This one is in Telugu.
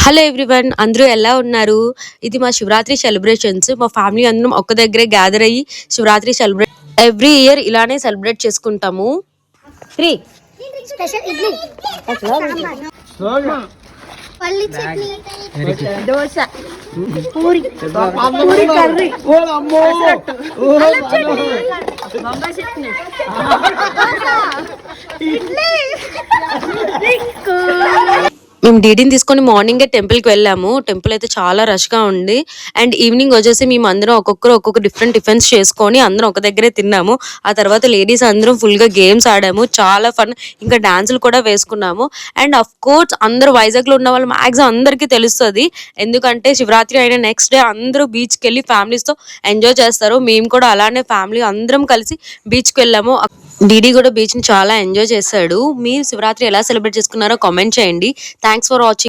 హలో ఎవ్రీవన్, అందరూ ఎలా ఉన్నారు? ఇది మా శివరాత్రి సెలబ్రేషన్స్. మా ఫ్యామిలీ అందరం ఒక్క దగ్గరే గ్యాదర్ అయ్యి శివరాత్రి సెలబ్రేట్ ఎవ్రీ ఇయర్ ఇలానే సెలబ్రేట్ చేసుకుంటాము. త్రీ స్పెషల్ ఇడ్లీ పల్లి చట్నీ దోశ పూరి పూరి కర్రీ బొంబాయి చట్నీ ఇడ్లీ మేము డీడీని తీసుకొని మార్నింగే టెంపుల్కి వెళ్ళాము. టెంపుల్ అయితే చాలా రష్గా ఉంది. అండ్ ఈవినింగ్ వచ్చేసి మేము అందరం ఒక్కొక్క డిఫరెంట్ టిఫిన్స్ చేసుకొని అందరం ఒక దగ్గరే తిన్నాము. ఆ తర్వాత లేడీస్ అందరం ఫుల్గా గేమ్స్ ఆడాము, చాలా ఫన్, ఇంకా డాన్సులు కూడా వేసుకున్నాము. అండ్ అఫ్ కోర్స్ అందరూ వైజాగ్లో ఉన్న వాళ్ళు మ్యాక్సిమం అందరికీ తెలుస్తుంది, ఎందుకంటే శివరాత్రి అయిన నెక్స్ట్ డే అందరూ బీచ్కి వెళ్ళి ఫ్యామిలీస్తో ఎంజాయ్ చేస్తారు. మేము కూడా అలానే ఫ్యామిలీ అందరం కలిసి బీచ్కి వెళ్ళాము. డీడీ కూడా బీచ్ని చాలా ఎంజాయ్ చేశాడు. మీరు శివరాత్రి ఎలా సెలబ్రేట్ చేసుకున్నారో కామెంట్ చేయండి. Thanks for watching.